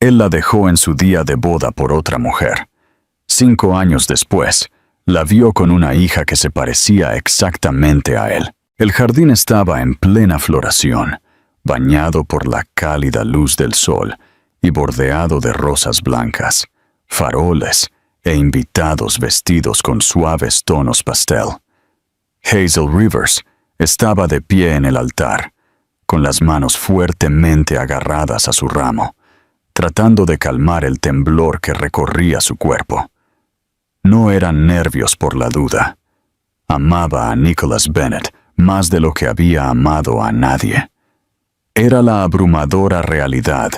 Él la dejó en su día de boda por otra mujer. 5 años después, la vio con una hija que se parecía exactamente a él. El jardín estaba en plena floración, bañado por la cálida luz del sol y bordeado de rosas blancas, faroles e invitados vestidos con suaves tonos pastel. Hazel Rivers estaba de pie en el altar, con las manos fuertemente agarradas a su ramo, tratando de calmar el temblor que recorría su cuerpo. No eran nervios por la duda. Amaba a Nicholas Bennett más de lo que había amado a nadie. Era la abrumadora realidad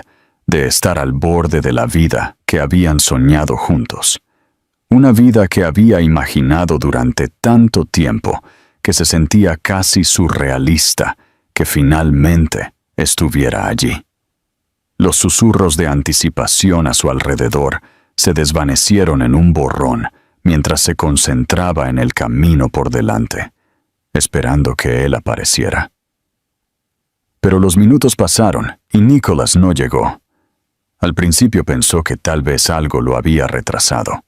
de estar al borde de la vida que habían soñado juntos. Una vida que había imaginado durante tanto tiempo que se sentía casi surrealista que finalmente estuviera allí. Los susurros de anticipación a su alrededor se desvanecieron en un borrón mientras se concentraba en el camino por delante, esperando que él apareciera. Pero los minutos pasaron y Nicholas no llegó. Al principio pensó que tal vez algo lo había retrasado.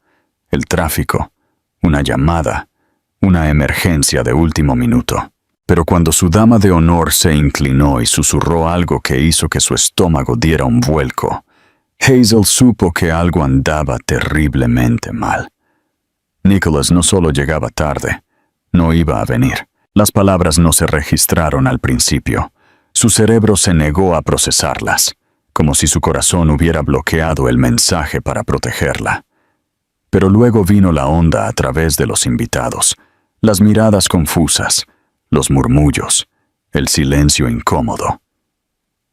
El tráfico, una llamada, una emergencia de último minuto. Pero cuando su dama de honor se inclinó y susurró algo que hizo que su estómago diera un vuelco, Hazel supo que algo andaba terriblemente mal. Nicholas no solo llegaba tarde, no iba a venir. Las palabras no se registraron al principio. Su cerebro se negó a procesarlas, como si su corazón hubiera bloqueado el mensaje para protegerla. Pero luego vino la onda a través de los invitados, las miradas confusas, los murmullos, el silencio incómodo.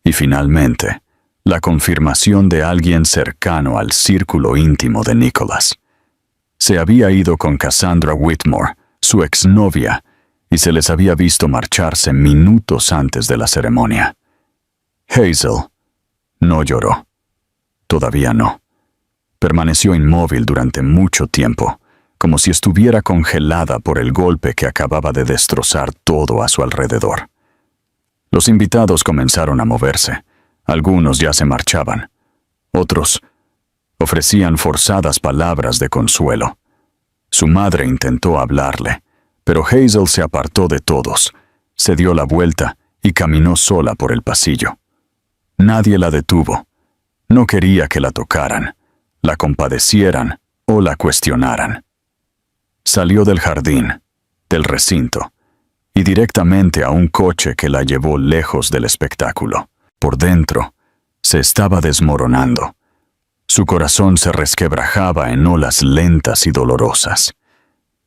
Y finalmente, la confirmación de alguien cercano al círculo íntimo de Nicholas. Se había ido con Cassandra Whitmore, su exnovia, y se les había visto marcharse minutos antes de la ceremonia. Hazel no lloró. Todavía no. Permaneció inmóvil durante mucho tiempo, como si estuviera congelada por el golpe que acababa de destrozar todo a su alrededor. Los invitados comenzaron a moverse. Algunos ya se marchaban. Otros ofrecían forzadas palabras de consuelo. Su madre intentó hablarle, pero Hazel se apartó de todos, se dio la vuelta y caminó sola por el pasillo. Nadie la detuvo. No quería que la tocaran, la compadecieran o la cuestionaran. Salió del jardín, del recinto, y directamente a un coche que la llevó lejos del espectáculo. Por dentro, se estaba desmoronando. Su corazón se resquebrajaba en olas lentas y dolorosas.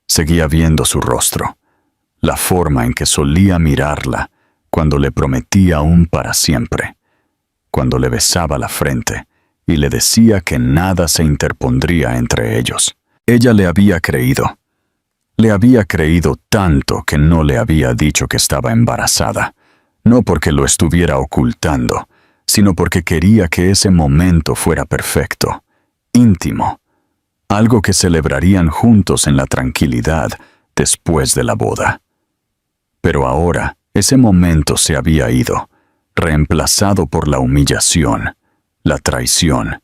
Seguía viendo su rostro, la forma en que solía mirarla cuando le prometía un para siempre, cuando le besaba la frente y le decía que nada se interpondría entre ellos. Ella le había creído. Le había creído tanto que no le había dicho que estaba embarazada, no porque lo estuviera ocultando, sino porque quería que ese momento fuera perfecto, íntimo, algo que celebrarían juntos en la tranquilidad después de la boda. Pero ahora ese momento se había ido, reemplazado por la humillación, la traición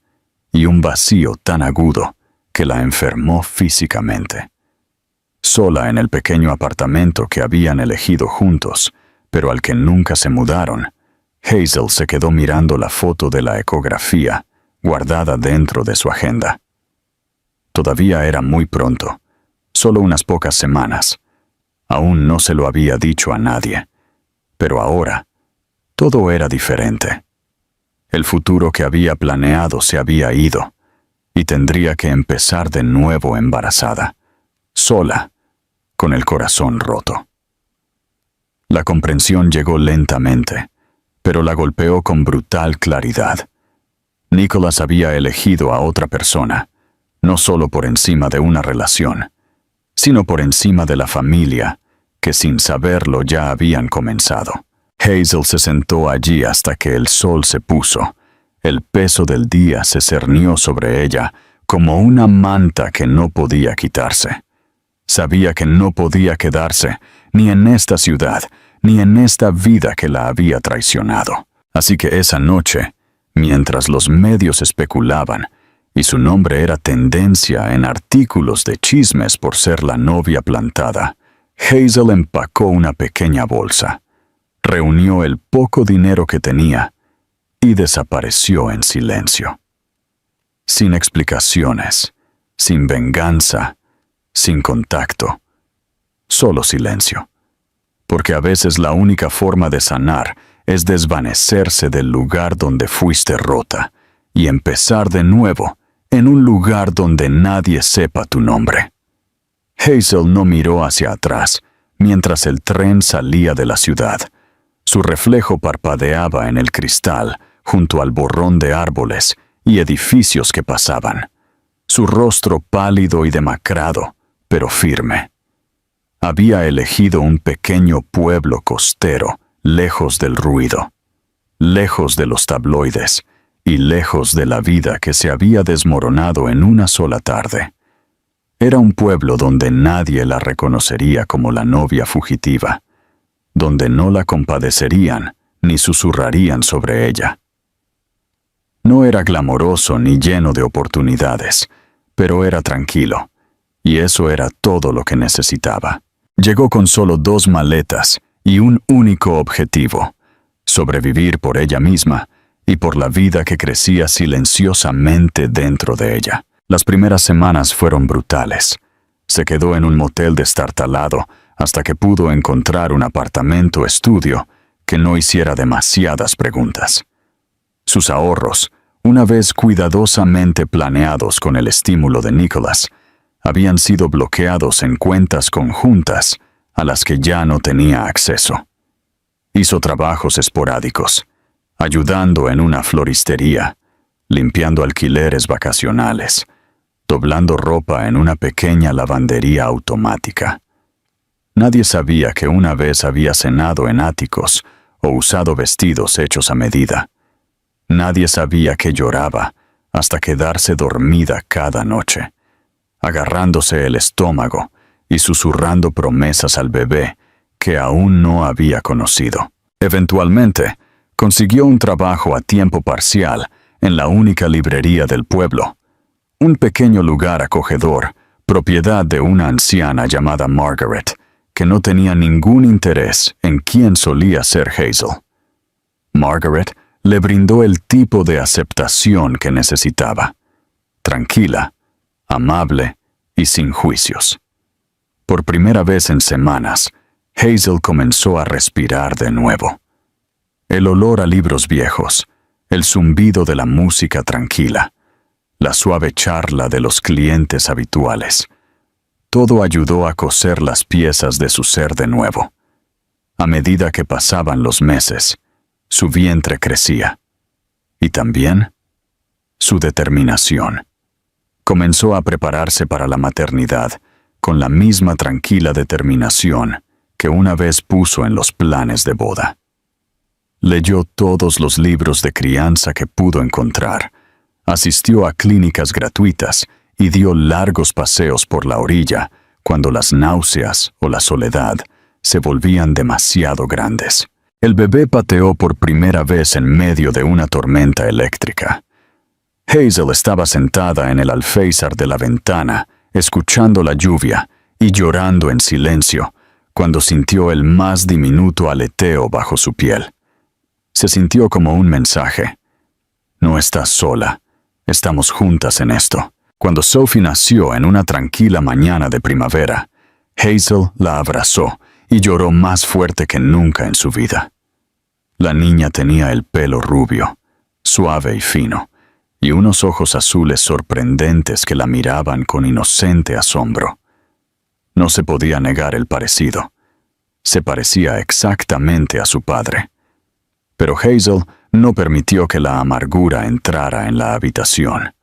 y un vacío tan agudo que la enfermó físicamente. Sola en el pequeño apartamento que habían elegido juntos, pero al que nunca se mudaron, Hazel se quedó mirando la foto de la ecografía, guardada dentro de su agenda. Todavía era muy pronto, solo unas pocas semanas. Aún no se lo había dicho a nadie, pero ahora todo era diferente. El futuro que había planeado se había ido, y tendría que empezar de nuevo embarazada, sola, con el corazón roto. La comprensión llegó lentamente, pero la golpeó con brutal claridad. Nicholas había elegido a otra persona, no solo por encima de una relación, sino por encima de la familia, que sin saberlo ya habían comenzado. Hazel se sentó allí hasta que el sol se puso. El peso del día se cernió sobre ella como una manta que no podía quitarse. Sabía que no podía quedarse ni en esta ciudad, ni en esta vida que la había traicionado. Así que esa noche mientras los medios especulaban, y su nombre era tendencia en artículos de chismes por ser la novia plantada, Hazel empacó una pequeña bolsa, reunió el poco dinero que tenía y desapareció en silencio. Sin explicaciones, sin venganza, sin contacto, solo silencio. Porque a veces la única forma de sanar es desvanecerse del lugar donde fuiste rota y empezar de nuevo en un lugar donde nadie sepa tu nombre. Hazel no miró hacia atrás mientras el tren salía de la ciudad. Su reflejo parpadeaba en el cristal junto al borrón de árboles y edificios que pasaban. Su rostro pálido y demacrado, pero firme. Había elegido un pequeño pueblo costero, lejos del ruido, lejos de los tabloides y lejos de la vida que se había desmoronado en una sola tarde. Era un pueblo donde nadie la reconocería como la novia fugitiva, donde no la compadecerían ni susurrarían sobre ella. No era glamoroso ni lleno de oportunidades, pero era tranquilo, y eso era todo lo que necesitaba. Llegó con solo 2 maletas y un único objetivo: sobrevivir por ella misma y por la vida que crecía silenciosamente dentro de ella. Las primeras semanas fueron brutales. Se quedó en un motel destartalado hasta que pudo encontrar un apartamento estudio que no hiciera demasiadas preguntas. Sus ahorros, una vez cuidadosamente planeados con el estímulo de Nicholas, habían sido bloqueados en cuentas conjuntas a las que ya no tenía acceso. Hizo trabajos esporádicos, ayudando en una floristería, limpiando alquileres vacacionales, doblando ropa en una pequeña lavandería automática. Nadie sabía que una vez había cenado en áticos o usado vestidos hechos a medida. Nadie sabía que lloraba hasta quedarse dormida cada noche, agarrándose el estómago y susurrando promesas al bebé que aún no había conocido. Eventualmente, consiguió un trabajo a tiempo parcial en la única librería del pueblo, un pequeño lugar acogedor, propiedad de una anciana llamada Margaret, que no tenía ningún interés en quién solía ser Hazel. Margaret le brindó el tipo de aceptación que necesitaba: tranquila, amable y sin juicios. Por primera vez en semanas, Hazel comenzó a respirar de nuevo. El olor a libros viejos, el zumbido de la música tranquila, la suave charla de los clientes habituales, todo ayudó a coser las piezas de su ser de nuevo. A medida que pasaban los meses, su vientre crecía. Y también su determinación. Comenzó a prepararse para la maternidad con la misma tranquila determinación que una vez puso en los planes de boda. Leyó todos los libros de crianza que pudo encontrar, asistió a clínicas gratuitas y dio largos paseos por la orilla cuando las náuseas o la soledad se volvían demasiado grandes. El bebé pateó por primera vez en medio de una tormenta eléctrica. Hazel estaba sentada en el alféizar de la ventana, escuchando la lluvia y llorando en silencio, cuando sintió el más diminuto aleteo bajo su piel. Se sintió como un mensaje: no estás sola, estamos juntas en esto. Cuando Sophie nació en una tranquila mañana de primavera, Hazel la abrazó y lloró más fuerte que nunca en su vida. La niña tenía el pelo rubio, suave y fino, y unos ojos azules sorprendentes que la miraban con inocente asombro. No se podía negar el parecido. Se parecía exactamente a su padre. Pero Hazel no permitió que la amargura entrara en la habitación.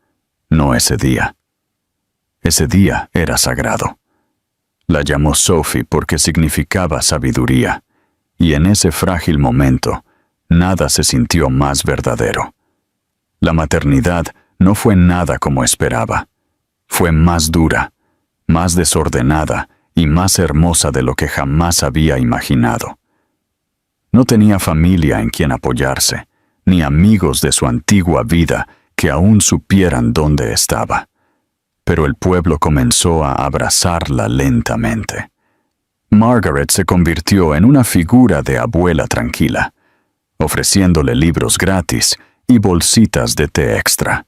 No ese día. Ese día era sagrado. La llamó Sophie porque significaba sabiduría, y en ese frágil momento, nada se sintió más verdadero. La maternidad no fue nada como esperaba. Fue más dura, más desordenada y más hermosa de lo que jamás había imaginado. No tenía familia en quien apoyarse, ni amigos de su antigua vida que aún supieran dónde estaba. Pero el pueblo comenzó a abrazarla lentamente. Margaret se convirtió en una figura de abuela tranquila, ofreciéndole libros gratis y bolsitas de té extra.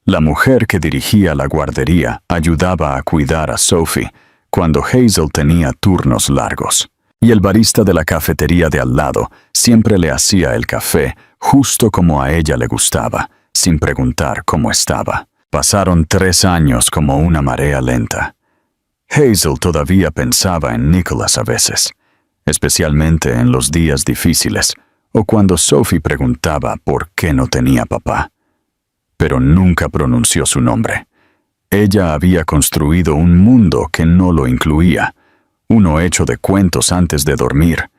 La mujer que dirigía la guardería ayudaba a cuidar a Sophie cuando Hazel tenía turnos largos, y el barista de la cafetería de al lado siempre le hacía el café justo como a ella le gustaba, sin preguntar cómo estaba. Pasaron 3 años como una marea lenta. Hazel todavía pensaba en Nicholas a veces, especialmente en los días difíciles o cuando Sophie preguntaba por qué no tenía papá. Pero nunca pronunció su nombre. Ella había construido un mundo que no lo incluía, uno hecho de cuentos antes de dormir,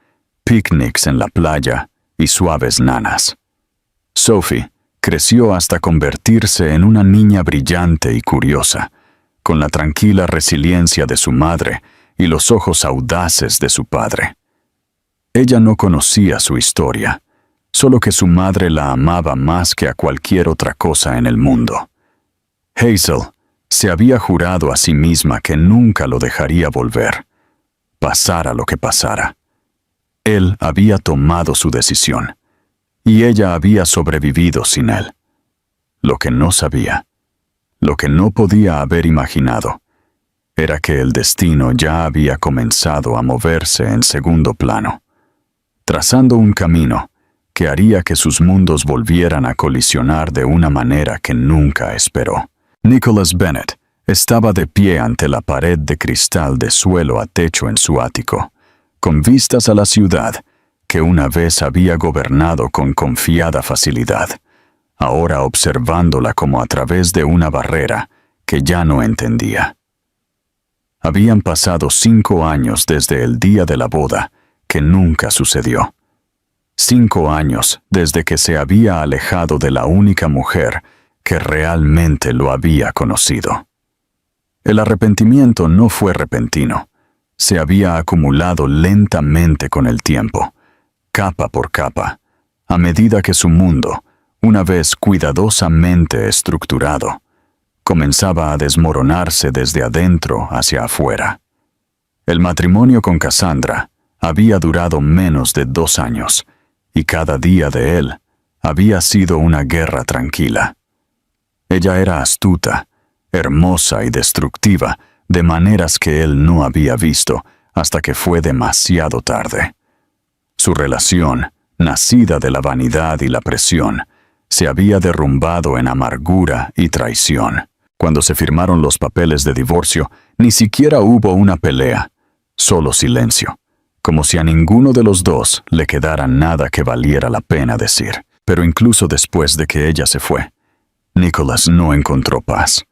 picnics en la playa y suaves nanas. Sophie creció hasta convertirse en una niña brillante y curiosa, con la tranquila resiliencia de su madre y los ojos audaces de su padre. Ella no conocía su historia, solo que su madre la amaba más que a cualquier otra cosa en el mundo. Hazel se había jurado a sí misma que nunca lo dejaría volver, pasara lo que pasara. Él había tomado su decisión, y ella había sobrevivido sin él. Lo que no sabía, lo que no podía haber imaginado, era que el destino ya había comenzado a moverse en segundo plano, trazando un camino que haría que sus mundos volvieran a colisionar de una manera que nunca esperó. Nicholas Bennett estaba de pie ante la pared de cristal de suelo a techo en su ático, con vistas a la ciudad que una vez había gobernado con confiada facilidad, ahora observándola como a través de una barrera que ya no entendía. Habían pasado 5 años desde el día de la boda, que nunca sucedió. 5 años desde que se había alejado de la única mujer que realmente lo había conocido. El arrepentimiento no fue repentino. Se había acumulado lentamente con el tiempo, capa por capa, a medida que su mundo, una vez cuidadosamente estructurado, comenzaba a desmoronarse desde adentro hacia afuera. El matrimonio con Cassandra había durado menos de 2 años, y cada día de él había sido una guerra tranquila. Ella era astuta, hermosa y destructiva, de maneras que él no había visto hasta que fue demasiado tarde. Su relación, nacida de la vanidad y la presión, se había derrumbado en amargura y traición. Cuando se firmaron los papeles de divorcio, ni siquiera hubo una pelea, solo silencio, como si a ninguno de los dos le quedara nada que valiera la pena decir. Pero incluso después de que ella se fue, Nicholas no encontró paz.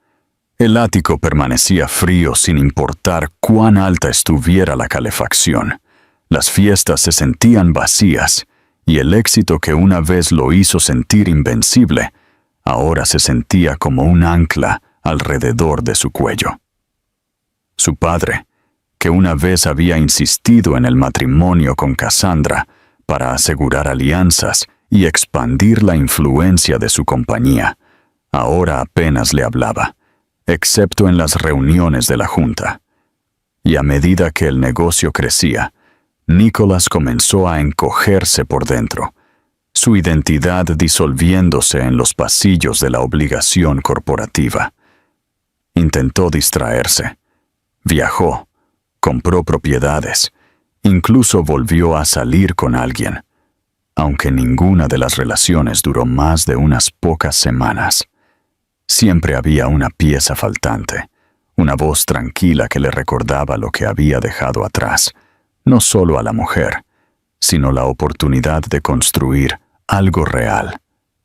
El ático permanecía frío sin importar cuán alta estuviera la calefacción. Las fiestas se sentían vacías, y el éxito que una vez lo hizo sentir invencible, ahora se sentía como un ancla alrededor de su cuello. Su padre, que una vez había insistido en el matrimonio con Cassandra para asegurar alianzas y expandir la influencia de su compañía, ahora apenas le hablaba, excepto en las reuniones de la junta. Y a medida que el negocio crecía, Nicholas comenzó a encogerse por dentro, su identidad disolviéndose en los pasillos de la obligación corporativa. Intentó distraerse, viajó, compró propiedades, incluso volvió a salir con alguien, aunque ninguna de las relaciones duró más de unas pocas semanas. Siempre había una pieza faltante, una voz tranquila que le recordaba lo que había dejado atrás, no solo a la mujer, sino la oportunidad de construir algo real,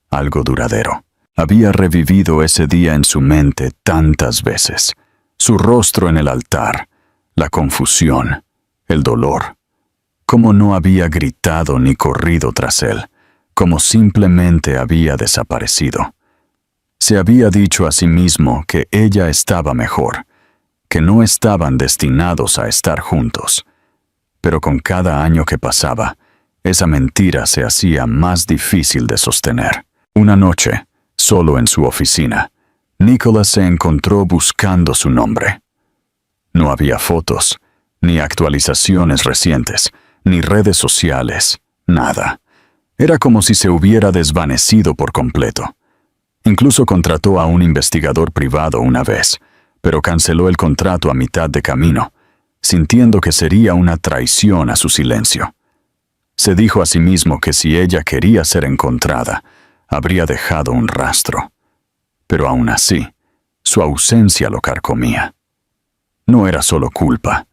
algo duradero. Había revivido ese día en su mente tantas veces, su rostro en el altar, la confusión, el dolor. Cómo no había gritado ni corrido tras él, como simplemente había desaparecido. Se había dicho a sí mismo que ella estaba mejor, que no estaban destinados a estar juntos. Pero con cada año que pasaba, esa mentira se hacía más difícil de sostener. Una noche, solo en su oficina, Nicholas se encontró buscando su nombre. No había fotos, ni actualizaciones recientes, ni redes sociales, nada. Era como si se hubiera desvanecido por completo. Incluso contrató a un investigador privado una vez, pero canceló el contrato a mitad de camino, sintiendo que sería una traición a su silencio. Se dijo a sí mismo que si ella quería ser encontrada, habría dejado un rastro. Pero aún así, su ausencia lo carcomía. No era solo culpa,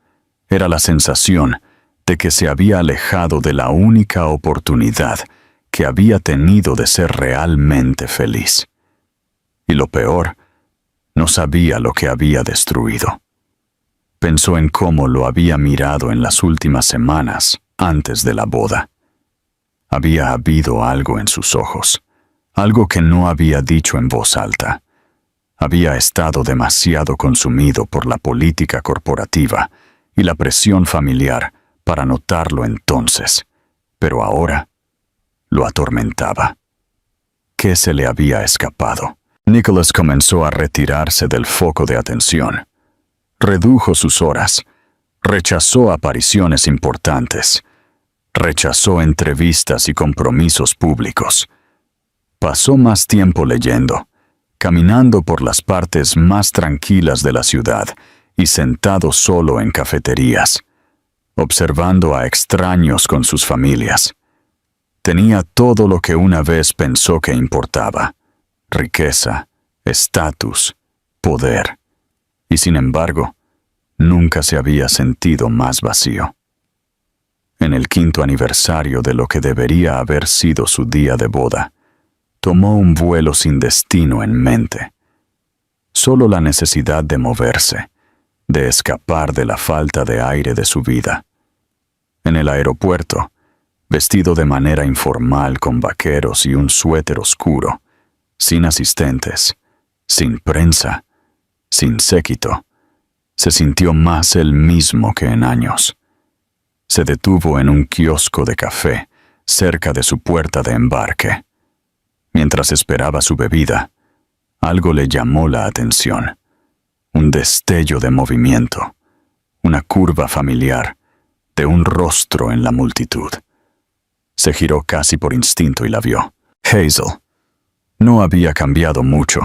era la sensación de que se había alejado de la única oportunidad que había tenido de ser realmente feliz. Y lo peor, no sabía lo que había destruido. Pensó en cómo lo había mirado en las últimas semanas antes de la boda. Había habido algo en sus ojos, algo que no había dicho en voz alta. Había estado demasiado consumido por la política corporativa y la presión familiar para notarlo entonces, pero ahora lo atormentaba. ¿Qué se le había escapado? Nicholas comenzó a retirarse del foco de atención. Redujo sus horas, rechazó apariciones importantes, rechazó entrevistas y compromisos públicos. Pasó más tiempo leyendo, caminando por las partes más tranquilas de la ciudad y sentado solo en cafeterías, observando a extraños con sus familias. Tenía todo lo que una vez pensó que importaba: riqueza, estatus, poder. Y sin embargo, nunca se había sentido más vacío. En el 5º aniversario de lo que debería haber sido su día de boda, tomó un vuelo sin destino en mente. Solo la necesidad de moverse, de escapar de la falta de aire de su vida. En el aeropuerto, vestido de manera informal con vaqueros y un suéter oscuro, sin asistentes, sin prensa, sin séquito, se sintió más él mismo que en años. Se detuvo en un kiosco de café cerca de su puerta de embarque. Mientras esperaba su bebida, algo le llamó la atención. Un destello de movimiento, una curva familiar, de un rostro en la multitud. Se giró casi por instinto y la vio. Hazel. No había cambiado mucho,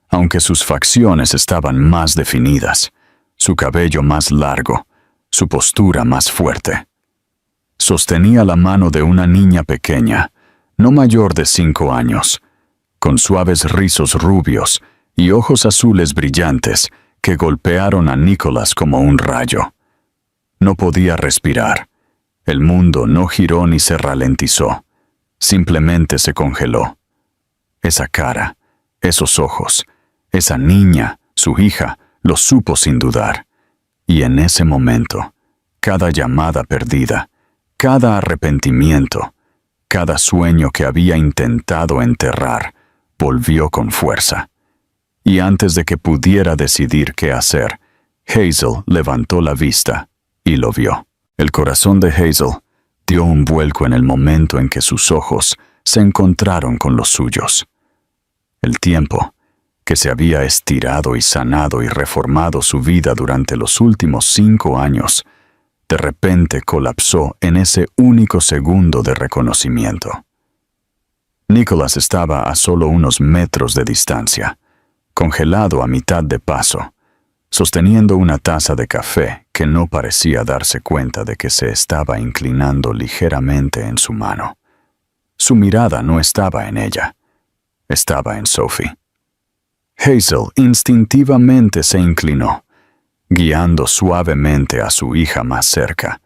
aunque sus facciones estaban más definidas, su cabello más largo, su postura más fuerte. Sostenía la mano de una niña pequeña, no mayor de 5 años, con suaves rizos rubios y ojos azules brillantes que golpearon a Nicholas como un rayo. No podía respirar. El mundo no giró ni se ralentizó. Simplemente se congeló. Esa cara, esos ojos, esa niña, su hija, lo supo sin dudar. Y en ese momento, cada llamada perdida, cada arrepentimiento, cada sueño que había intentado enterrar, volvió con fuerza. Y antes de que pudiera decidir qué hacer, Hazel levantó la vista y lo vio. El corazón de Hazel dio un vuelco en el momento en que sus ojos se encontraron con los suyos. El tiempo, que se había estirado y sanado y reformado su vida durante los últimos 5 años, de repente colapsó en ese único segundo de reconocimiento. Nicholas estaba a solo unos metros de distancia, congelado a mitad de paso, sosteniendo una taza de café que no parecía darse cuenta de que se estaba inclinando ligeramente en su mano. Su mirada no estaba en ella, estaba en Sophie. Hazel instintivamente se inclinó, guiando suavemente a su hija más cerca,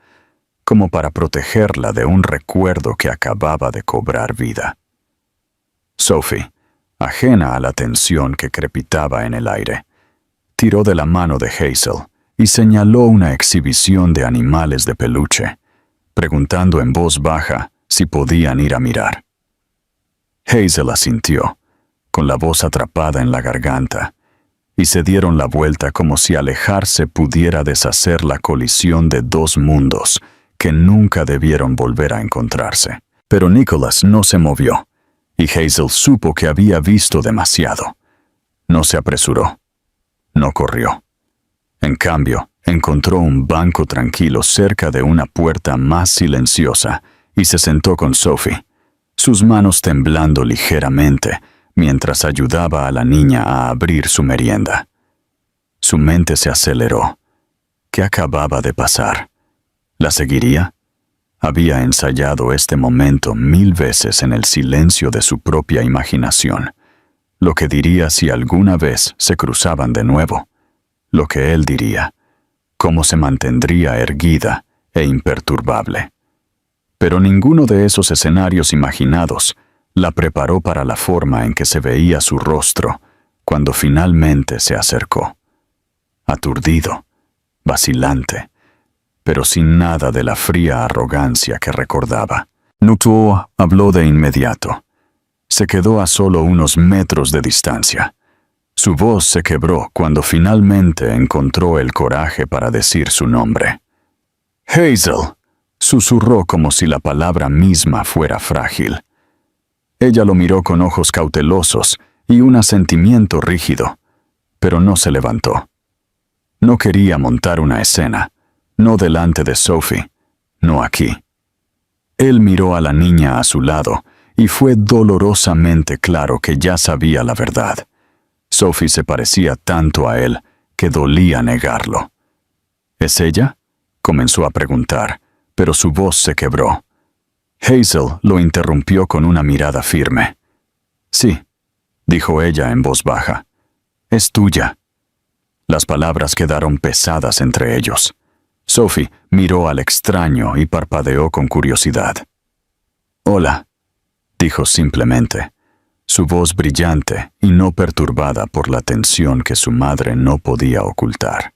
como para protegerla de un recuerdo que acababa de cobrar vida. Sophie, ajena a la tensión que crepitaba en el aire, tiró de la mano de Hazel y señaló una exhibición de animales de peluche, preguntando en voz baja si podían ir a mirar. Hazel asintió, con la voz atrapada en la garganta, y se dieron la vuelta como si alejarse pudiera deshacer la colisión de 2 mundos que nunca debieron volver a encontrarse. Pero Nicholas no se movió, y Hazel supo que había visto demasiado. No se apresuró. No corrió. En cambio, encontró un banco tranquilo cerca de una puerta más silenciosa y se sentó con Sophie, sus manos temblando ligeramente mientras ayudaba a la niña a abrir su merienda. Su mente se aceleró. ¿Qué acababa de pasar? ¿La seguiría? Había ensayado este momento 1000 veces en el silencio de su propia imaginación. Lo que diría si alguna vez se cruzaban de nuevo. Lo que él diría. Cómo se mantendría erguida e imperturbable. Pero ninguno de esos escenarios imaginados la preparó para la forma en que se veía su rostro cuando finalmente se acercó. Aturdido, vacilante, pero sin nada de la fría arrogancia que recordaba. Nutuo habló de inmediato. Se quedó a solo unos metros de distancia. Su voz se quebró cuando finalmente encontró el coraje para decir su nombre. «Hazel», susurró como si la palabra misma fuera frágil. Ella lo miró con ojos cautelosos y un asentimiento rígido, pero no se levantó. No quería montar una escena, no delante de Sophie, no aquí. Él miró a la niña a su lado y fue dolorosamente claro que ya sabía la verdad. Sophie se parecía tanto a él que dolía negarlo. ¿Es ella?, comenzó a preguntar, pero su voz se quebró. Hazel lo interrumpió con una mirada firme. «Sí», dijo ella en voz baja. «Es tuya». Las palabras quedaron pesadas entre ellos. Sophie miró al extraño y parpadeó con curiosidad. «Hola», dijo simplemente, su voz brillante y no perturbada por la tensión que su madre no podía ocultar.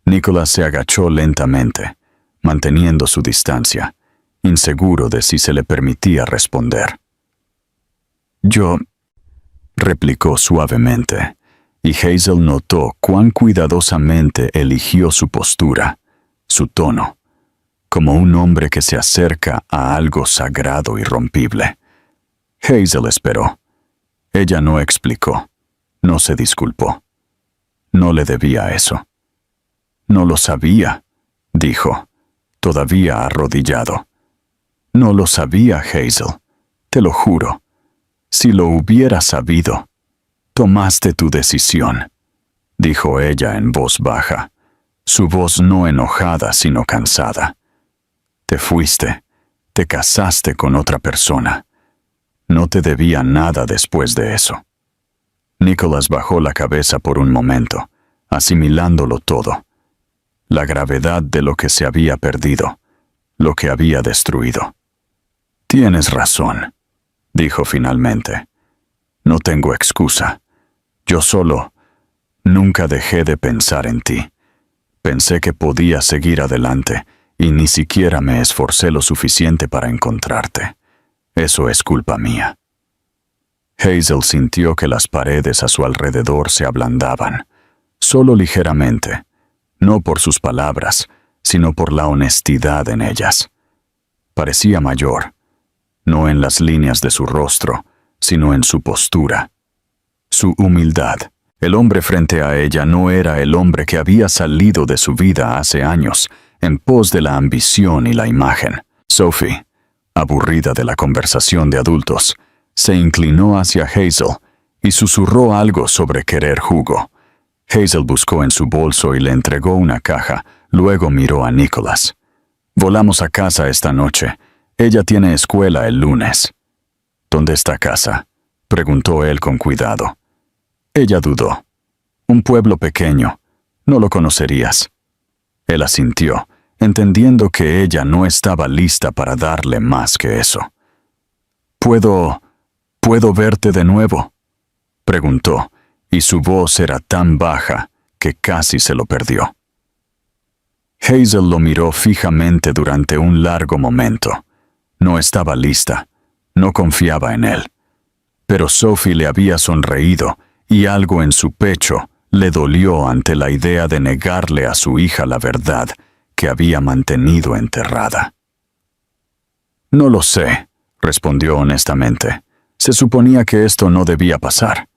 Nicholas se agachó lentamente, manteniendo su distancia, inseguro de si se le permitía responder. «Yo», replicó suavemente, y Hazel notó cuán cuidadosamente eligió su postura, su tono, como un hombre que se acerca a algo sagrado y irrompible. Hazel esperó. Ella no explicó, no se disculpó. No le debía eso. «No lo sabía», dijo, todavía arrodillado. «No lo sabía, Hazel, te lo juro. Si lo hubiera sabido, tomaste tu decisión», dijo ella en voz baja, su voz no enojada sino cansada. «Te fuiste, te casaste con otra persona. No te debía nada después de eso». Nicholas bajó la cabeza por un momento, asimilándolo todo. La gravedad de lo que se había perdido, lo que había destruido. «Tienes razón», dijo finalmente. «No tengo excusa. Yo solo nunca dejé de pensar en ti. Pensé que podía seguir adelante y ni siquiera me esforcé lo suficiente para encontrarte. Eso es culpa mía». Hazel sintió que las paredes a su alrededor se ablandaban, solo ligeramente, no por sus palabras, sino por la honestidad en ellas. Parecía mayor, no en las líneas de su rostro, sino en su postura. Su humildad. El hombre frente a ella no era el hombre que había salido de su vida hace años, en pos de la ambición y la imagen. Sophie, aburrida de la conversación de adultos, se inclinó hacia Hazel y susurró algo sobre querer jugo. Hazel buscó en su bolso y le entregó una caja, luego miró a Nicholas. «Volamos a casa esta noche. Ella tiene escuela el lunes». «¿Dónde está casa?», preguntó él con cuidado. Ella dudó. «Un pueblo pequeño. No lo conocerías». Él asintió, entendiendo que ella no estaba lista para darle más que eso. ¿Puedo verte de nuevo?», preguntó, y su voz era tan baja que casi se lo perdió. Hazel lo miró fijamente durante un largo momento. No estaba lista, no confiaba en él. Pero Sophie le había sonreído y algo en su pecho le dolió ante la idea de negarle a su hija la verdad que había mantenido enterrada. No lo sé, respondió honestamente. Se suponía que esto no debía pasar.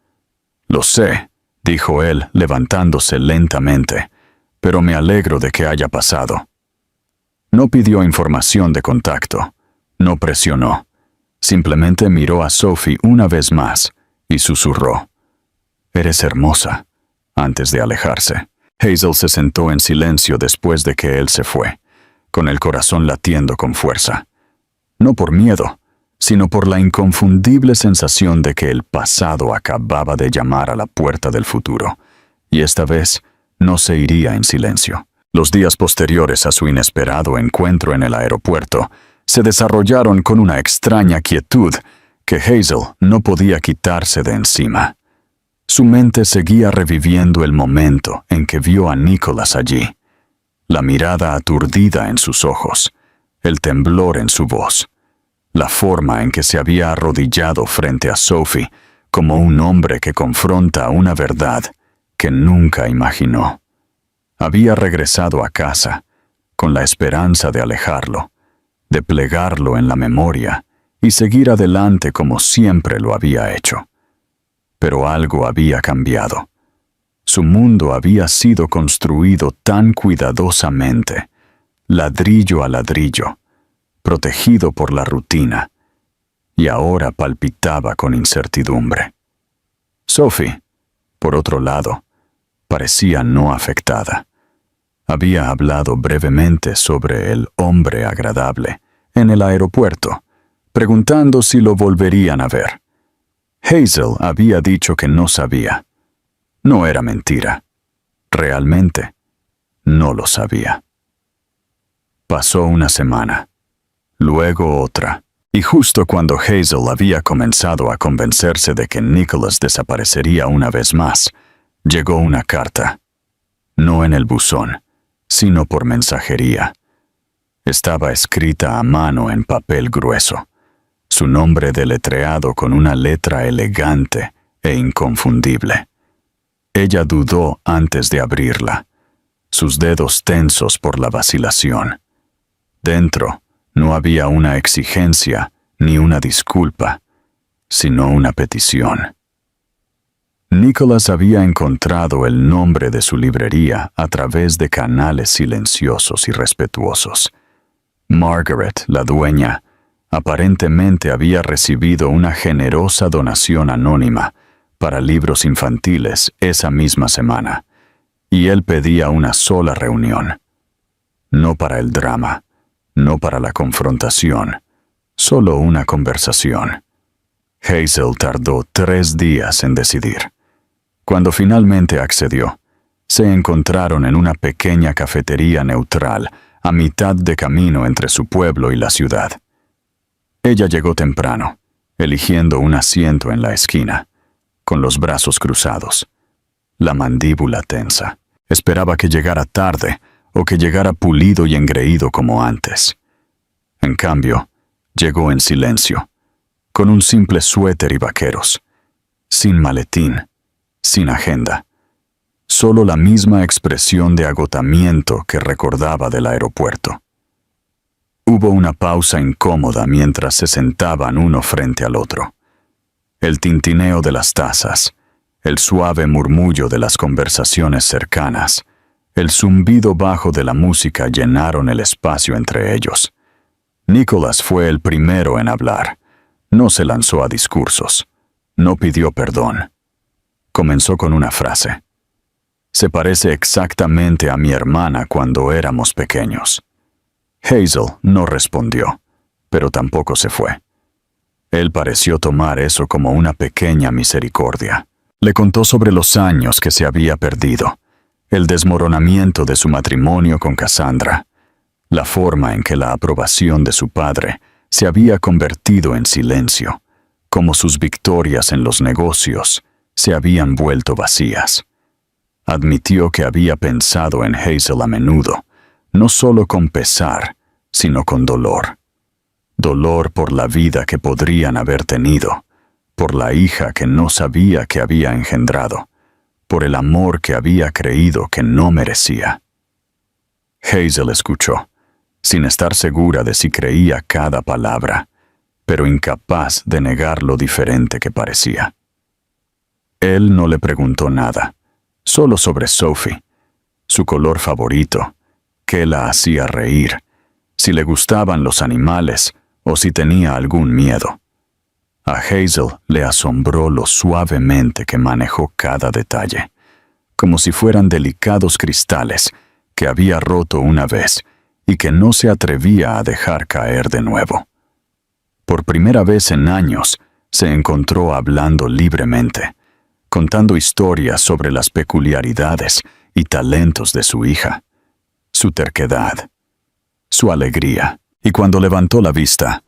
Lo sé, dijo él, levantándose lentamente, pero me alegro de que haya pasado. No pidió información de contacto, no presionó. Simplemente miró a Sophie una vez más y susurró: «Eres hermosa», antes de alejarse. Hazel se sentó en silencio después de que él se fue, con el corazón latiendo con fuerza. No por miedo, sino por la inconfundible sensación de que el pasado acababa de llamar a la puerta del futuro, y esta vez no se iría en silencio. Los días posteriores a su inesperado encuentro en el aeropuerto se desarrollaron con una extraña quietud que Hazel no podía quitarse de encima. Su mente seguía reviviendo el momento en que vio a Nicholas allí, la mirada aturdida en sus ojos, el temblor en su voz, la forma en que se había arrodillado frente a Sophie como un hombre que confronta una verdad que nunca imaginó. Había regresado a casa con la esperanza de alejarlo, de plegarlo en la memoria y seguir adelante como siempre lo había hecho. Pero algo había cambiado. Su mundo había sido construido tan cuidadosamente, ladrillo a ladrillo, protegido por la rutina, y ahora palpitaba con incertidumbre. Sophie, por otro lado, parecía no afectada. Había hablado brevemente sobre el hombre agradable en el aeropuerto, preguntando si lo volverían a ver. Hazel había dicho que no sabía. No era mentira. Realmente, no lo sabía. Pasó una semana, luego otra, y justo cuando Hazel había comenzado a convencerse de que Nicholas desaparecería una vez más, llegó una carta. No en el buzón, sino por mensajería. Estaba escrita a mano en papel grueso, su nombre deletreado con una letra elegante e inconfundible. Ella dudó antes de abrirla, sus dedos tensos por la vacilación. Dentro no había una exigencia ni una disculpa, sino una petición. Nicholas había encontrado el nombre de su librería a través de canales silenciosos y respetuosos. Margaret, la dueña, aparentemente había recibido una generosa donación anónima para libros infantiles esa misma semana, y él pedía una sola reunión. No para el drama, no para la confrontación, solo una conversación. Hazel tardó 3 días en decidir. Cuando finalmente accedió, se encontraron en una pequeña cafetería neutral a mitad de camino entre su pueblo y la ciudad. Ella llegó temprano, eligiendo un asiento en la esquina, con los brazos cruzados, la mandíbula tensa. Esperaba que llegara tarde o que llegara pulido y engreído como antes. En cambio, llegó en silencio, con un simple suéter y vaqueros, sin maletín, sin agenda. Solo la misma expresión de agotamiento que recordaba del aeropuerto. Hubo una pausa incómoda mientras se sentaban uno frente al otro. El tintineo de las tazas, el suave murmullo de las conversaciones cercanas, el zumbido bajo de la música llenaron el espacio entre ellos. Nicholas fue el primero en hablar. No se lanzó a discursos. No pidió perdón. Comenzó con una frase. Se parece exactamente a mi hermana cuando éramos pequeños. Hazel no respondió, pero tampoco se fue. Él pareció tomar eso como una pequeña misericordia. Le contó sobre los años que se había perdido, el desmoronamiento de su matrimonio con Cassandra, la forma en que la aprobación de su padre se había convertido en silencio, como sus victorias en los negocios se habían vuelto vacías. Admitió que había pensado en Hazel a menudo, no solo con pesar, sino con dolor. Dolor por la vida que podrían haber tenido, por la hija que no sabía que había engendrado, por el amor que había creído que no merecía. Hazel escuchó, sin estar segura de si creía cada palabra, pero incapaz de negar lo diferente que parecía. Él no le preguntó nada, solo sobre Sophie, su color favorito, qué la hacía reír, si le gustaban los animales o si tenía algún miedo. A Hazel le asombró lo suavemente que manejó cada detalle, como si fueran delicados cristales que había roto una vez y que no se atrevía a dejar caer de nuevo. Por primera vez en años, se encontró hablando libremente, contando historias sobre las peculiaridades y talentos de su hija, su terquedad, su alegría, y cuando levantó la vista,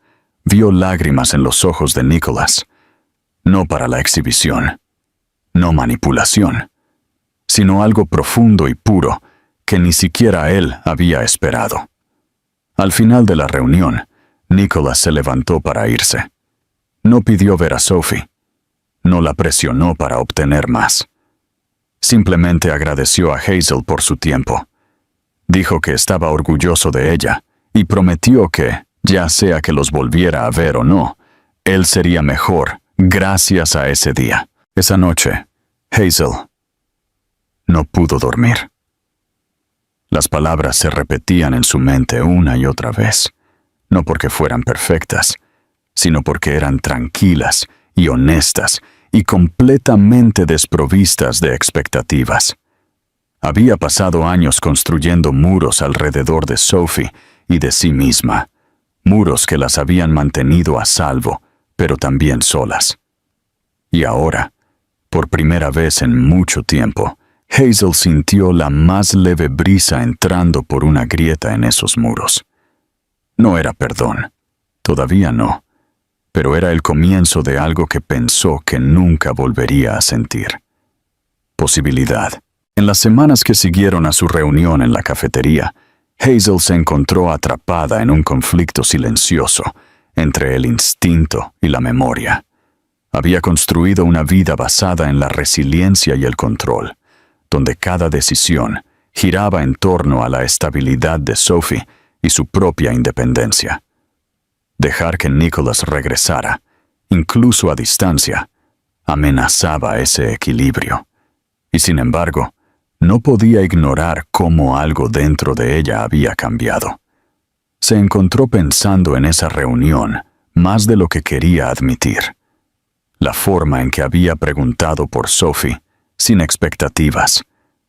vio lágrimas en los ojos de Nicholas, no para la exhibición, no manipulación, sino algo profundo y puro que ni siquiera él había esperado. Al final de la reunión, Nicholas se levantó para irse. No pidió ver a Sophie. No la presionó para obtener más. Simplemente agradeció a Hazel por su tiempo. Dijo que estaba orgulloso de ella y prometió que, ya sea que los volviera a ver o no, él sería mejor gracias a ese día. Esa noche, Hazel no pudo dormir. Las palabras se repetían en su mente una y otra vez, no porque fueran perfectas, sino porque eran tranquilas y honestas y completamente desprovistas de expectativas. Había pasado años construyendo muros alrededor de Sophie y de sí misma, muros que las habían mantenido a salvo, pero también solas. Y ahora, por primera vez en mucho tiempo, Hazel sintió la más leve brisa entrando por una grieta en esos muros. No era perdón, todavía no, pero era el comienzo de algo que pensó que nunca volvería a sentir. Posibilidad. En las semanas que siguieron a su reunión en la cafetería, Hazel se encontró atrapada en un conflicto silencioso entre el instinto y la memoria. Había construido una vida basada en la resiliencia y el control, donde cada decisión giraba en torno a la estabilidad de Sophie y su propia independencia. Dejar que Nicholas regresara, incluso a distancia, amenazaba ese equilibrio. Y sin embargo, no podía ignorar cómo algo dentro de ella había cambiado. Se encontró pensando en esa reunión más de lo que quería admitir. La forma en que había preguntado por Sophie, sin expectativas,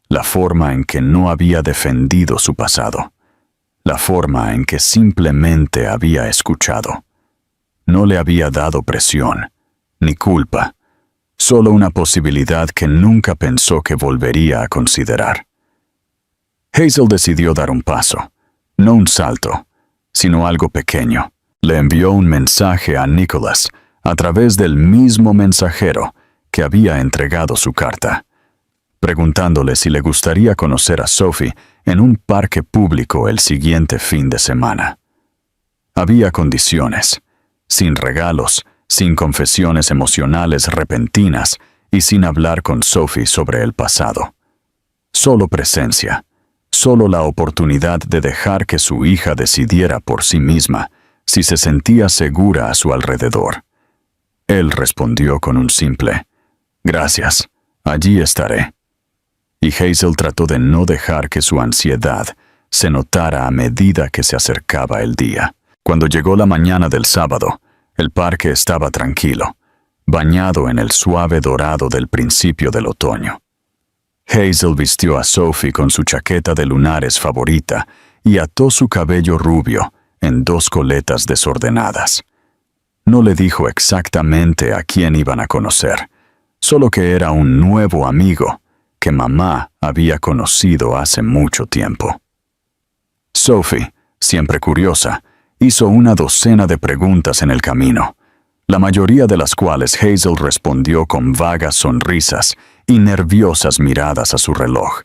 la forma en que no había defendido su pasado, la forma en que simplemente había escuchado. No le había dado presión, ni culpa, solo una posibilidad que nunca pensó que volvería a considerar. Hazel decidió dar un paso, no un salto, sino algo pequeño. Le envió un mensaje a Nicholas a través del mismo mensajero que había entregado su carta, preguntándole si le gustaría conocer a Sophie en un parque público el siguiente fin de semana. Había condiciones, sin regalos, sin confesiones emocionales repentinas y sin hablar con Sophie sobre el pasado. Solo presencia, solo la oportunidad de dejar que su hija decidiera por sí misma si se sentía segura a su alrededor. Él respondió con un simple, «Gracias, allí estaré». Y Hazel trató de no dejar que su ansiedad se notara a medida que se acercaba el día. Cuando llegó la mañana del sábado, el parque estaba tranquilo, bañado en el suave dorado del principio del otoño. Hazel vistió a Sophie con su chaqueta de lunares favorita y ató su cabello rubio en 2 coletas desordenadas. No le dijo exactamente a quién iban a conocer, solo que era un nuevo amigo que mamá había conocido hace mucho tiempo. Sophie, siempre curiosa, hizo una docena de preguntas en el camino, la mayoría de las cuales Hazel respondió con vagas sonrisas y nerviosas miradas a su reloj.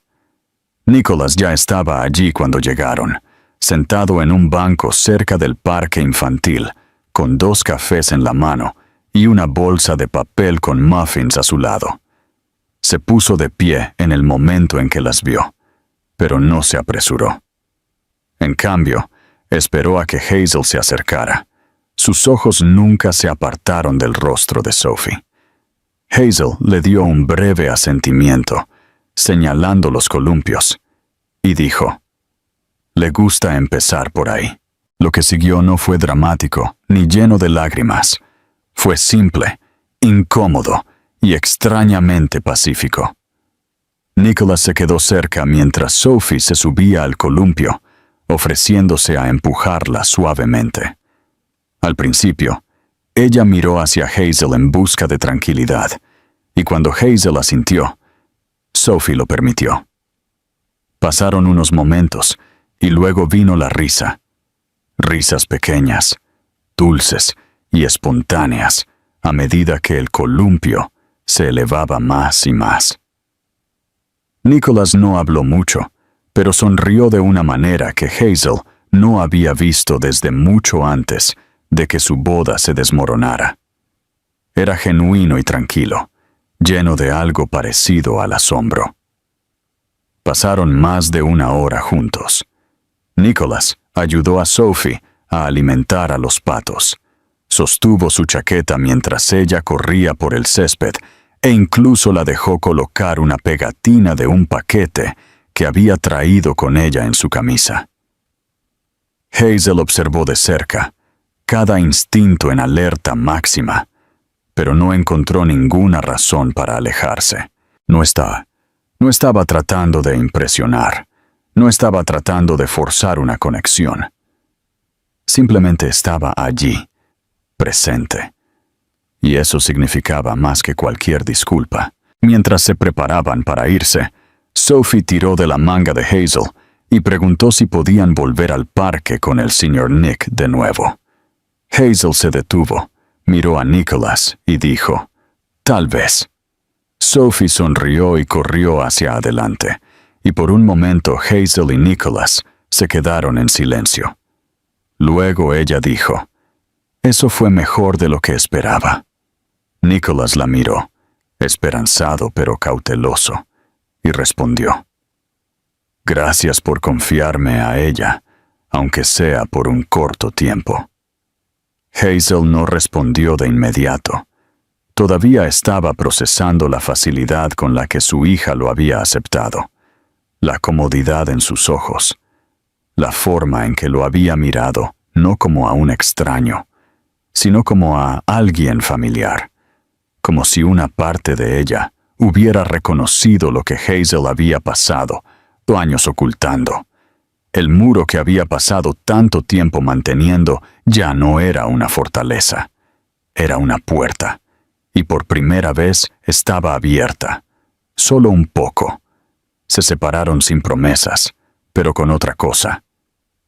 Nicholas ya estaba allí cuando llegaron, sentado en un banco cerca del parque infantil, con 2 cafés en la mano y una bolsa de papel con muffins a su lado. Se puso de pie en el momento en que las vio, pero no se apresuró. En cambio, esperó a que Hazel se acercara. Sus ojos nunca se apartaron del rostro de Sophie. Hazel le dio un breve asentimiento, señalando los columpios, y dijo: «Le gusta empezar por ahí». Lo que siguió no fue dramático, ni lleno de lágrimas. Fue simple, incómodo y extrañamente pacífico. Nicholas se quedó cerca mientras Sophie se subía al columpio, ofreciéndose a empujarla suavemente. Al principio, ella miró hacia Hazel en busca de tranquilidad, y cuando Hazel asintió, Sophie lo permitió. Pasaron unos momentos, y luego vino la risa. Risas pequeñas, dulces y espontáneas, a medida que el columpio se elevaba más y más. Nicholas no habló mucho, pero sonrió de una manera que Hazel no había visto desde mucho antes de que su boda se desmoronara. Era genuino y tranquilo, lleno de algo parecido al asombro. Pasaron más de una hora juntos. Nicholas ayudó a Sophie a alimentar a los patos. Sostuvo su chaqueta mientras ella corría por el césped e incluso la dejó colocar una pegatina de un paquete que había traído con ella en su camisa. Hazel observó de cerca, cada instinto en alerta máxima, pero no encontró ninguna razón para alejarse. No estaba tratando de impresionar, no estaba tratando de forzar una conexión. Simplemente estaba allí, presente. Y eso significaba más que cualquier disculpa. Mientras se preparaban para irse, Sophie tiró de la manga de Hazel y preguntó si podían volver al parque con el Sr. Nick de nuevo. Hazel se detuvo, miró a Nicholas y dijo: «Tal vez». Sophie sonrió y corrió hacia adelante, y por un momento Hazel y Nicholas se quedaron en silencio. Luego ella dijo: «Eso fue mejor de lo que esperaba». Nicholas la miró, esperanzado pero cauteloso, y respondió: «Gracias por confiarme a ella, aunque sea por un corto tiempo». Hazel no respondió de inmediato. Todavía estaba procesando la facilidad con la que su hija lo había aceptado, la comodidad en sus ojos, la forma en que lo había mirado, no como a un extraño, sino como a alguien familiar, como si una parte de ella hubiera reconocido lo que Hazel había pasado años ocultando. El muro que había pasado tanto tiempo manteniendo ya no era una fortaleza, era una puerta, y por primera vez estaba abierta, solo un poco. Se separaron sin promesas, pero con otra cosa: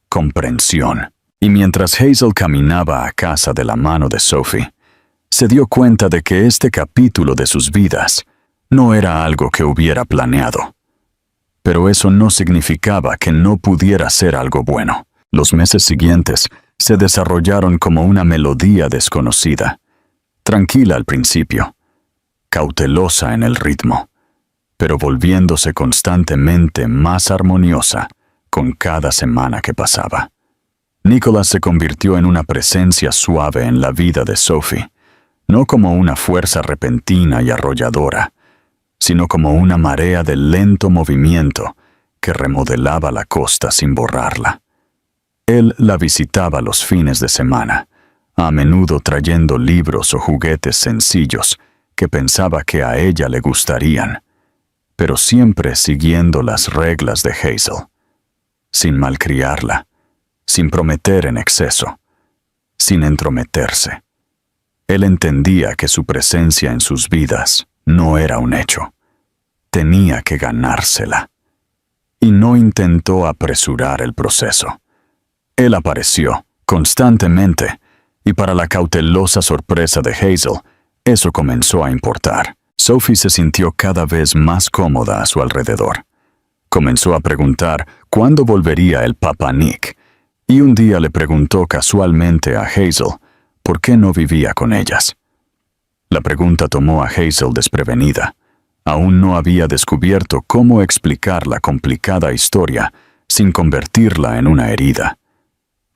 comprensión. Y mientras Hazel caminaba a casa de la mano de Sophie, se dio cuenta de que este capítulo de sus vidas no era algo que hubiera planeado. Pero eso no significaba que no pudiera ser algo bueno. Los meses siguientes se desarrollaron como una melodía desconocida, tranquila al principio, cautelosa en el ritmo, pero volviéndose constantemente más armoniosa con cada semana que pasaba. Nicholas se convirtió en una presencia suave en la vida de Sophie, no como una fuerza repentina y arrolladora, sino como una marea de lento movimiento que remodelaba la costa sin borrarla. Él la visitaba los fines de semana, a menudo trayendo libros o juguetes sencillos que pensaba que a ella le gustarían, pero siempre siguiendo las reglas de Hazel, sin malcriarla, sin prometer en exceso, sin entrometerse. Él entendía que su presencia en sus vidas no era un hecho. Tenía que ganársela. Y no intentó apresurar el proceso. Él apareció, constantemente, y para la cautelosa sorpresa de Hazel, eso comenzó a importar. Sophie se sintió cada vez más cómoda a su alrededor. Comenzó a preguntar cuándo volvería el Papa Nick, y un día le preguntó casualmente a Hazel por qué no vivía con ellas. La pregunta tomó a Hazel desprevenida. Aún no había descubierto cómo explicar la complicada historia sin convertirla en una herida.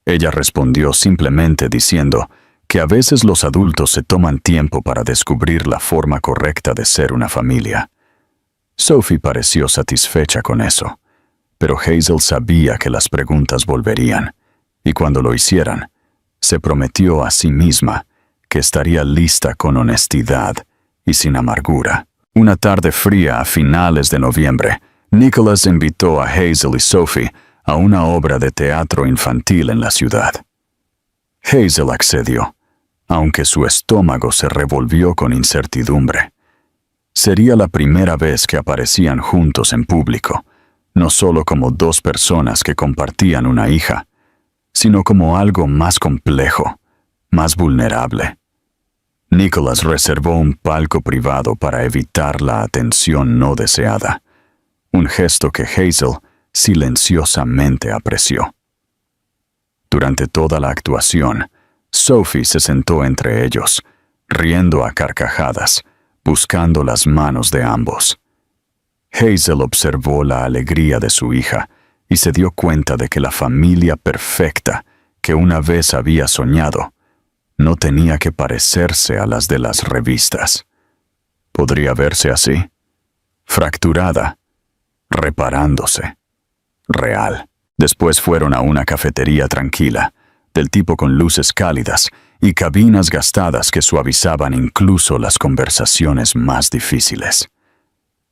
Ella respondió simplemente diciendo que a veces los adultos se toman tiempo para descubrir la forma correcta de ser una familia. Sophie pareció satisfecha con eso, pero Hazel sabía que las preguntas volverían, y cuando lo hicieran, se prometió a sí misma que estaría lista con honestidad y sin amargura. Una tarde fría a finales de noviembre, Nicholas invitó a Hazel y Sophie a una obra de teatro infantil en la ciudad. Hazel accedió, aunque su estómago se revolvió con incertidumbre. Sería la primera vez que aparecían juntos en público, no solo como dos personas que compartían una hija, sino como algo más complejo, más vulnerable. Nicholas reservó un palco privado para evitar la atención no deseada, un gesto que Hazel silenciosamente apreció. Durante toda la actuación, Sophie se sentó entre ellos, riendo a carcajadas, buscando las manos de ambos. Hazel observó la alegría de su hija y se dio cuenta de que la familia perfecta que una vez había soñado no tenía que parecerse a las de las revistas. Podría verse así, fracturada, reparándose, real. Después fueron a una cafetería tranquila, del tipo con luces cálidas y cabinas gastadas que suavizaban incluso las conversaciones más difíciles.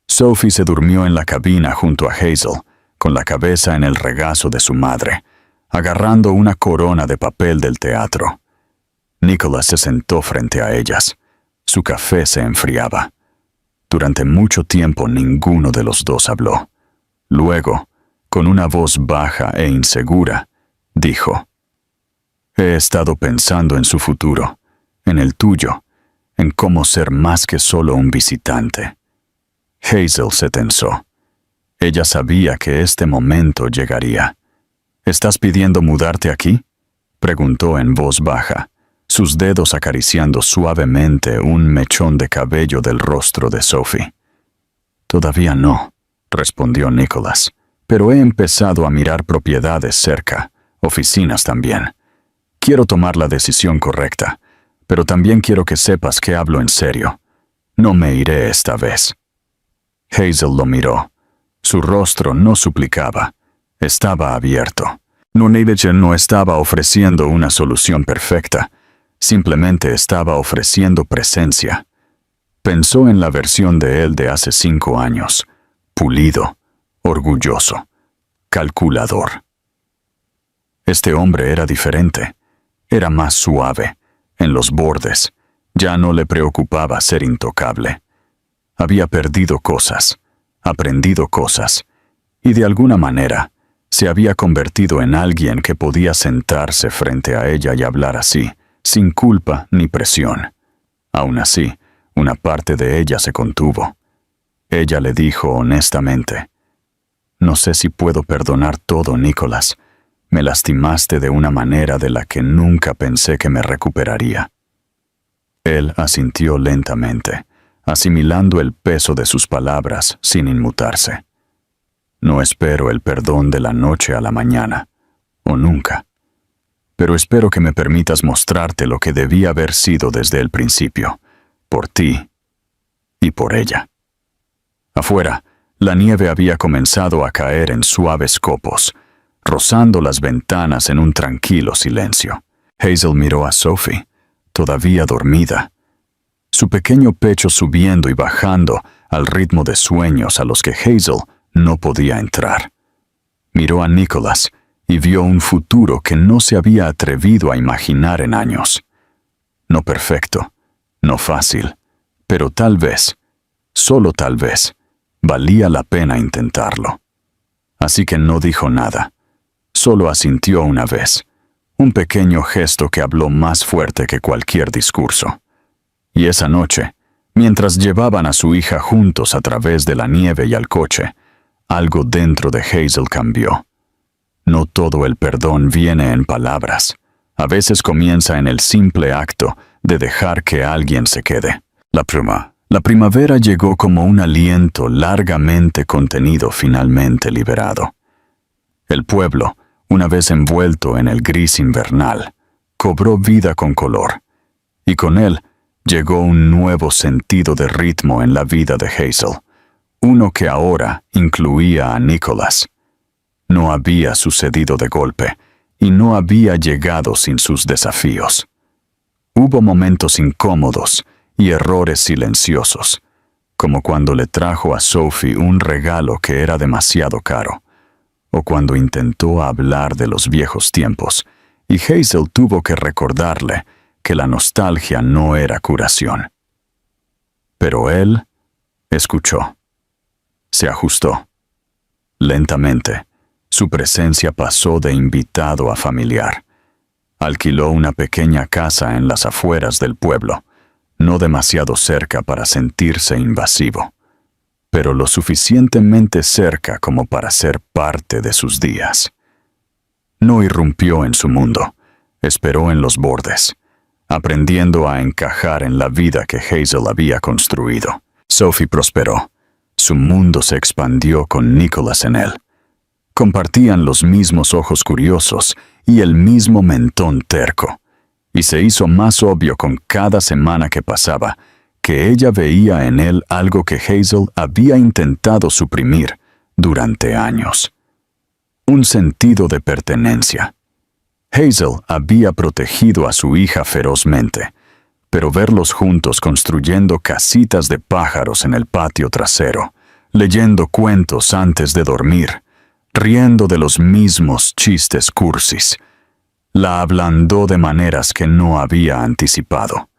Sophie se durmió en la cabina junto a Hazel, con la cabeza en el regazo de su madre, agarrando una corona de papel del teatro. Nicholas se sentó frente a ellas. Su café se enfriaba. Durante mucho tiempo ninguno de los dos habló. Luego, con una voz baja e insegura, dijo: «He estado pensando en su futuro, en el tuyo, en cómo ser más que solo un visitante». Hazel se tensó. Ella sabía que este momento llegaría. «¿Estás pidiendo mudarte aquí?», preguntó en voz baja, sus dedos acariciando suavemente un mechón de cabello del rostro de Sophie. «Todavía no», respondió Nicholas, «pero he empezado a mirar propiedades cerca, oficinas también. Quiero tomar la decisión correcta, pero también quiero que sepas que hablo en serio. No me iré esta vez». Hazel lo miró. Su rostro no suplicaba, estaba abierto. Nunevichen no estaba ofreciendo una solución perfecta, simplemente estaba ofreciendo presencia. Pensó en la versión de él de hace 5 años, pulido, orgulloso, calculador. Este hombre era diferente, era más suave, en los bordes, ya no le preocupaba ser intocable. Había perdido cosas, aprendido cosas, y de alguna manera se había convertido en alguien que podía sentarse frente a ella y hablar así, sin culpa ni presión. Aún así, una parte de ella se contuvo. Ella le dijo honestamente: «No sé si puedo perdonar todo, Nicholas. Me lastimaste de una manera de la que nunca pensé que me recuperaría». Él asintió lentamente, asimilando el peso de sus palabras sin inmutarse. «No espero el perdón de la noche a la mañana, o nunca. Pero espero que me permitas mostrarte lo que debía haber sido desde el principio, por ti y por ella». Afuera, la nieve había comenzado a caer en suaves copos, rozando las ventanas en un tranquilo silencio. Hazel miró a Sophie, todavía dormida, su pequeño pecho subiendo y bajando al ritmo de sueños a los que Hazel no podía entrar. Miró a Nicholas y vio un futuro que no se había atrevido a imaginar en años. No perfecto, no fácil, pero tal vez, solo tal vez, valía la pena intentarlo. Así que no dijo nada, solo asintió una vez, un pequeño gesto que habló más fuerte que cualquier discurso. Y esa noche, mientras llevaban a su hija juntos a través de la nieve y al coche, algo dentro de Hazel cambió. No todo el perdón viene en palabras. A veces comienza en el simple acto de dejar que alguien se quede. La primavera llegó como un aliento largamente contenido finalmente liberado. El pueblo, una vez envuelto en el gris invernal, cobró vida con color, y con él llegó un nuevo sentido de ritmo en la vida de Hazel, uno que ahora incluía a Nicholas. No había sucedido de golpe, y no había llegado sin sus desafíos. Hubo momentos incómodos y errores silenciosos, como cuando le trajo a Sophie un regalo que era demasiado caro, o cuando intentó hablar de los viejos tiempos, y Hazel tuvo que recordarle que la nostalgia no era curación. Pero él escuchó. Se ajustó. Lentamente, su presencia pasó de invitado a familiar. Alquiló una pequeña casa en las afueras del pueblo, no demasiado cerca para sentirse invasivo, pero lo suficientemente cerca como para ser parte de sus días. No irrumpió en su mundo, esperó en los bordes, aprendiendo a encajar en la vida que Hazel había construido. Sophie prosperó. Su mundo se expandió con Nicholas en él. Compartían los mismos ojos curiosos y el mismo mentón terco, y se hizo más obvio con cada semana que pasaba que ella veía en él algo que Hazel había intentado suprimir durante años. Un sentido de pertenencia. Hazel había protegido a su hija ferozmente, pero verlos juntos construyendo casitas de pájaros en el patio trasero, leyendo cuentos antes de dormir, riendo de los mismos chistes cursis, la ablandó de maneras que no había anticipado.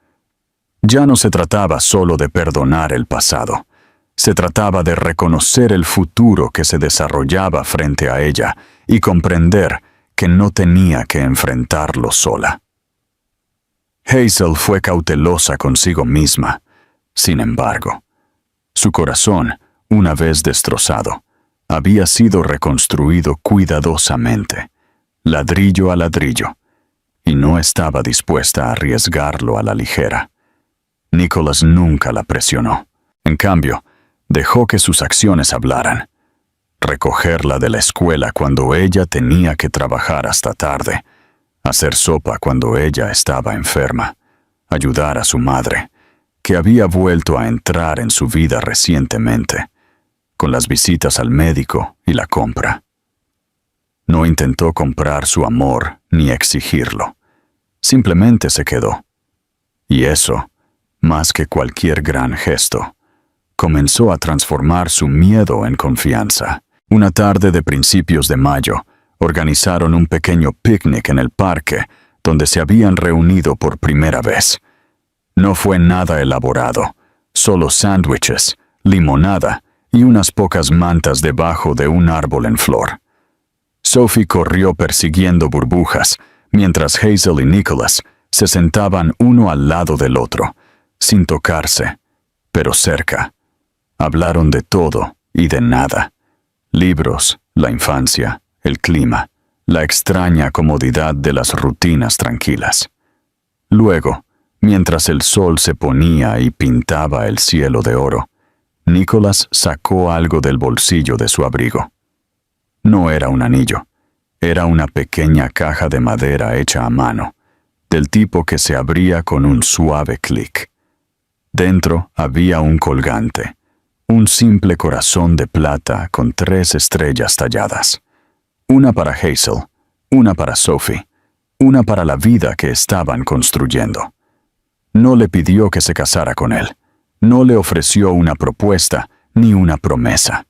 Ya no se trataba solo de perdonar el pasado, se trataba de reconocer el futuro que se desarrollaba frente a ella y comprender que no tenía que enfrentarlo sola. Hazel fue cautelosa consigo misma. Sin embargo, su corazón, una vez destrozado, había sido reconstruido cuidadosamente, ladrillo a ladrillo, y no estaba dispuesta a arriesgarlo a la ligera. Nicholas nunca la presionó. En cambio, dejó que sus acciones hablaran. Recogerla de la escuela cuando ella tenía que trabajar hasta tarde, hacer sopa cuando ella estaba enferma, ayudar a su madre, que había vuelto a entrar en su vida recientemente, con las visitas al médico y la compra. No intentó comprar su amor ni exigirlo. Simplemente se quedó. Y eso, más que cualquier gran gesto, comenzó a transformar su miedo en confianza. Una tarde de principios de mayo, organizaron un pequeño picnic en el parque, donde se habían reunido por primera vez. No fue nada elaborado, solo sándwiches, limonada y unas pocas mantas debajo de un árbol en flor. Sophie corrió persiguiendo burbujas, mientras Hazel y Nicholas se sentaban uno al lado del otro, sin tocarse, pero cerca. Hablaron de todo y de nada. Libros, la infancia, el clima, la extraña comodidad de las rutinas tranquilas. Luego, mientras el sol se ponía y pintaba el cielo de oro, Nicholas sacó algo del bolsillo de su abrigo. No era un anillo, era una pequeña caja de madera hecha a mano, del tipo que se abría con un suave clic. Dentro había un colgante, un simple corazón de plata con 3 estrellas talladas. Una para Hazel, una para Sophie, una para la vida que estaban construyendo. No le pidió que se casara con él, no le ofreció una propuesta ni una promesa.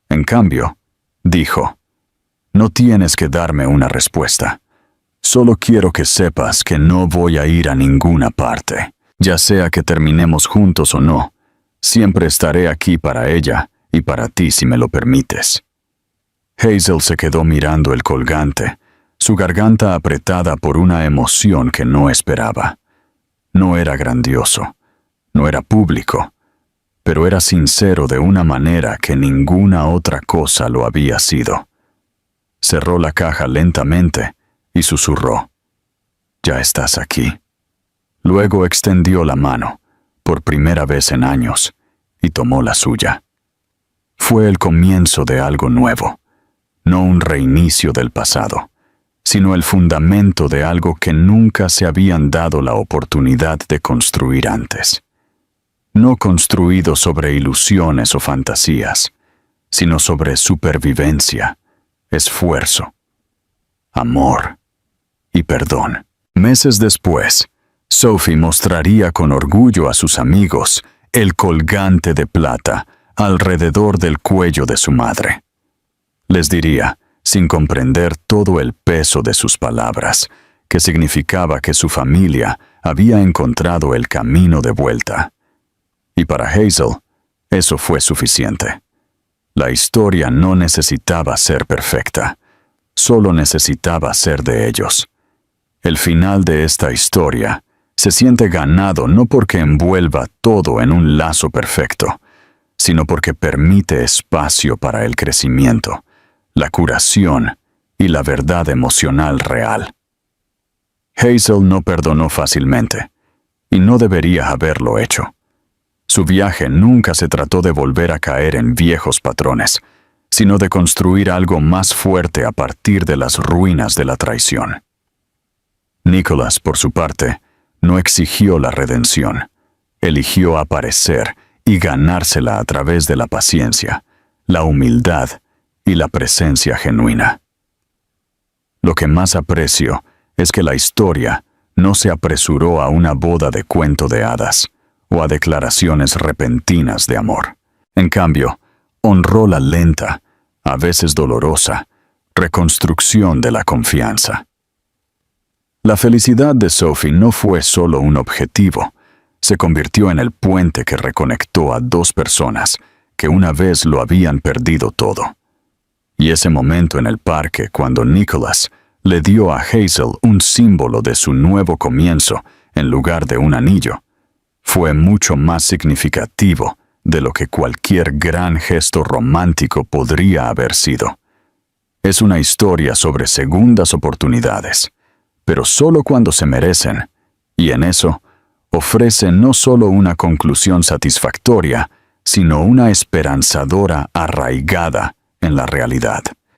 En cambio, dijo: «No tienes que darme una respuesta. Solo quiero que sepas que no voy a ir a ninguna parte. Ya sea que terminemos juntos o no, siempre estaré aquí para ella y para ti si me lo permites». Hazel se quedó mirando el colgante, su garganta apretada por una emoción que no esperaba. No era grandioso, no era público, pero era sincero de una manera que ninguna otra cosa lo había sido. Cerró la caja lentamente y susurró: «Ya estás aquí». Luego extendió la mano, por primera vez en años, y tomó la suya. Fue el comienzo de algo nuevo, no un reinicio del pasado, sino el fundamento de algo que nunca se habían dado la oportunidad de construir antes. No construido sobre ilusiones o fantasías, sino sobre supervivencia, esfuerzo, amor y perdón. Meses después, Sophie mostraría con orgullo a sus amigos el colgante de plata alrededor del cuello de su madre. Les diría, sin comprender todo el peso de sus palabras, que significaba que su familia había encontrado el camino de vuelta. Y para Hazel, eso fue suficiente. La historia no necesitaba ser perfecta, solo necesitaba ser de ellos. El final de esta historia se siente ganado no porque envuelva todo en un lazo perfecto, sino porque permite espacio para el crecimiento, la curación y la verdad emocional real. Hazel no perdonó fácilmente, y no debería haberlo hecho. Su viaje nunca se trató de volver a caer en viejos patrones, sino de construir algo más fuerte a partir de las ruinas de la traición. Nicholas, por su parte, no exigió la redención, eligió aparecer y ganársela a través de la paciencia, la humildad y la presencia genuina. Lo que más aprecio es que la historia no se apresuró a una boda de cuento de hadas o a declaraciones repentinas de amor. En cambio, honró la lenta, a veces dolorosa, reconstrucción de la confianza. La felicidad de Sophie no fue solo un objetivo, se convirtió en el puente que reconectó a dos personas que una vez lo habían perdido todo. Y ese momento en el parque cuando Nicholas le dio a Hazel un símbolo de su nuevo comienzo en lugar de un anillo, fue mucho más significativo de lo que cualquier gran gesto romántico podría haber sido. Es una historia sobre segundas oportunidades, pero solo cuando se merecen, y en eso ofrece no solo una conclusión satisfactoria, sino una esperanzadora arraigada en la realidad.